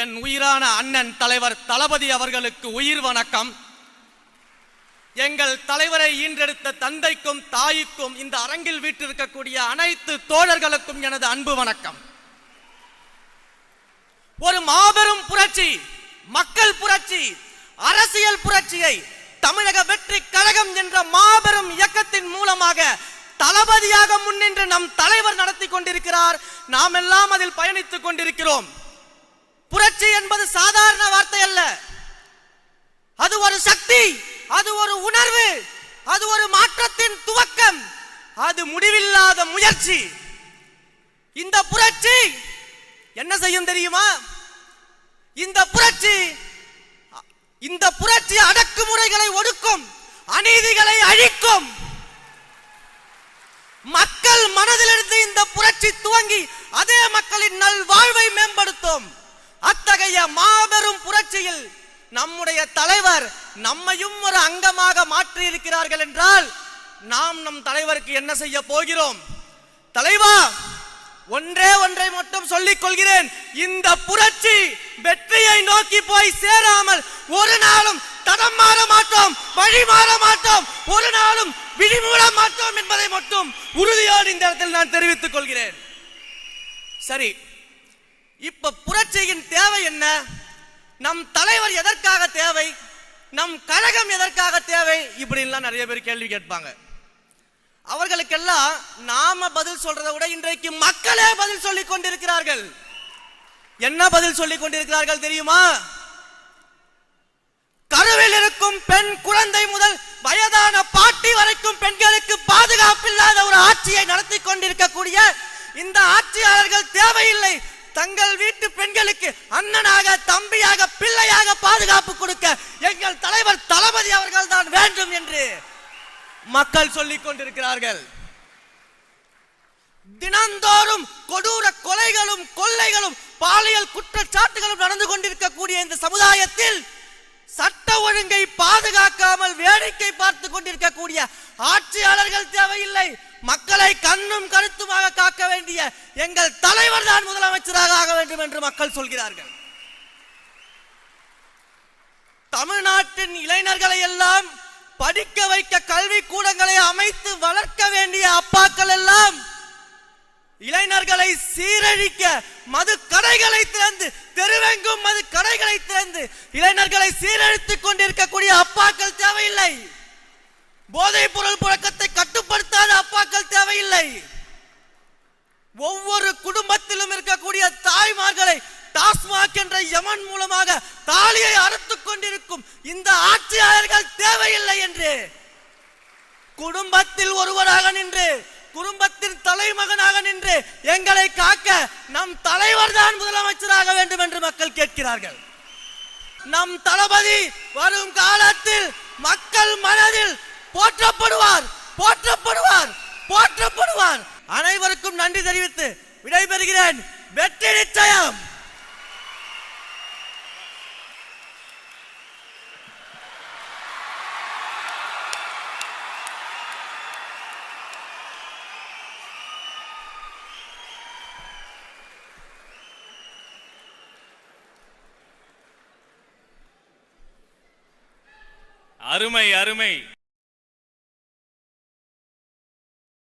என் உயிரான அண்ணன் தலைவர் தளபதி அவர்களுக்கு உயிர் வணக்கம். எங்கள் தலைவரை ஈன்றெடுத்த தந்தைக்கும் தாய்க்கும் இந்த அரங்கில் வீற்றிருக்கக்கூடிய அனைத்து தோழர்களுக்கும் எனது அன்பு வணக்கம். ஒரு மாபெரும் புரட்சி, மக்கள் புரட்சி, அரசியல் புரட்சியை தமிழக வெற்றி கழகம் என்ற மாபெரும் இயக்கத்தின் மூலமாக தளபதியாக முன்னின்று நம் தலைவர் நடத்தி கொண்டிருக்கிறார். நாம் எல்லாம் அதில் பயணித்துக் கொண்டிருக்கிறோம். புரட்சி என்பது சாதாரண வார்த்தை அல்ல. அது ஒரு சக்தி, அது ஒரு உணர்வு, அது ஒரு மாற்றத்தின் துவக்கம், அது முடிவில்லாத முயற்சி. இந்த புரட்சி என்ன செய்யும் தெரியுமா? இந்த புரட்சி அடக்குமுறைகளை ஒடுக்கும், அநீதிகளை அழிக்கும். மக்கள் மனதிலிருந்து இந்த புரட்சி துவங்கி அதே மக்களின் நல்வாழ்வை மேம்படுத்தும். அத்தகைய மாபெரும் புரட்சியில் நம்முடைய தலைவர் நம்மையும் ஒரு அங்கமாக மாற்றி இருக்கிறார்கள் என்றால் நாம் நம் தலைவருக்கு என்ன செய்ய போகிறோம்? தலைவா, ஒன்றை மட்டும் சொல்லிக் கொள்கிறேன். இந்த புரட்சி வெற்றியை நோக்கி போய் சேராமல் ஒரு நாளும் தடம் மாற மாட்டோம், வழி மாற மாட்டோம், ஒரு நாளும் விழிமூட மாட்டோம் என்பதை மட்டும் உறுதியோடு இந்த இடத்தில் நான் தெரிவித்துக் கொள்கிறேன். சரி, இப்ப புரட்சியின் தேவை என்ன? நம் தலைவர் எதற்காக தேவை? நம் கழகம் எதற்காக தேவை? இப்படிலாம் நிறைய பேர் கேள்வி கேட்பாங்க. அவர்களுக்கெல்லாம் நாம பதில் சொல்றதை விட இன்றைக்கு மக்களே பதில் சொல்லிக் கொண்டிருக்கிறார்கள். என்ன பதில் சொல்லிக் கொண்டிருக்கிறார்கள் தெரியுமா? கருவில் இருக்கும் பெண் குழந்தை முதல் வயதான பாட்டி வரைக்கும் பெண்களுக்கு பாதுகாப்பில்லாத ஒரு ஆட்சியை நடத்தி கொண்டிருக்கக்கூடிய இந்த ஆட்சியாளர்கள் தேவையில்லை. தங்கள் வீட்டு பெண்களுக்கு அண்ணனாக, தம்பியாக, பிள்ளையாக பாதுகாப்பு கொடுக்க எங்கள் தலைவர் தளபதி அவர்கள் தான் வேண்டும் என்று மக்கள் சொல்லிக் கொண்டிருக்கிறார்கள். தினந்தோறும் கொடூர கொலைகளும் கொள்ளைகளும் பாலியல் குற்றச்சாட்டுகளும் நடந்து கொண்டிருக்கக்கூடிய இந்த சமுதாயத்தில் சட்ட ஒழுங்கை பாதுகாக்காமல் வேடிக்கை பார்த்து கொண்டிருக்கக்கூடிய ஆட்சியாளர்கள் தேவையில்லை. மக்களை கண்ணும் கருத்துமாக காக்க வேண்டிய எங்கள் தலைவர் தான் முதலமைச்சராக ஆக வேண்டும் என்று மக்கள் சொல்கிறார்கள். தமிழ்நாட்டின் இளைஞர்களை எல்லாம் படிக்க வைக்க கல்வி கூடங்களை அமைத்து வளர்க்க வேண்டிய அப்பாக்கள் எல்லாம் இளைஞர்களை சீரழிக்க மது கடைகளை திறந்து, தெருவெங்கும் மது கடைகளை திறந்து இளைஞர்களை சீரழித்துக் கொண்டிருக்கக்கூடிய அப்பாக்கள் தேவையில்லை. போதைப் பொருள் புழக்கத்தை கட்டுப்படுத்தாத அப்பாக்கள் தேவையில்லை. ஒவ்வொரு குடும்பத்திலும் இருக்கக்கூடிய தாய்மார்களை டாஸ்மாக் என்ற யமன் மூலமாக தாலியை அறுத்துக் கொண்டிருக்கும் இந்த ஆட்சியாளர்கள் தேவையில்லை என்று குடும்பத்தில் ஒருவராக நின்று, குடும்பத்தின் தலைமகனாக நின்று எங்களை காக்க நம் தலைவர் தான் முதலமைச்சராக வேண்டும் என்று மக்கள் கேட்கிறார்கள். நம் தளபதி வரும் காலத்தில் மக்கள் மனதில் போற்றப்படுவார், போற்றப்படுவார், போற்றப்படுவார். அனைவருக்கும் நன்றி தெரிவித்து விடைபெறுகிறேன். வெற்றி நிச்சயம். அருமை அருமை.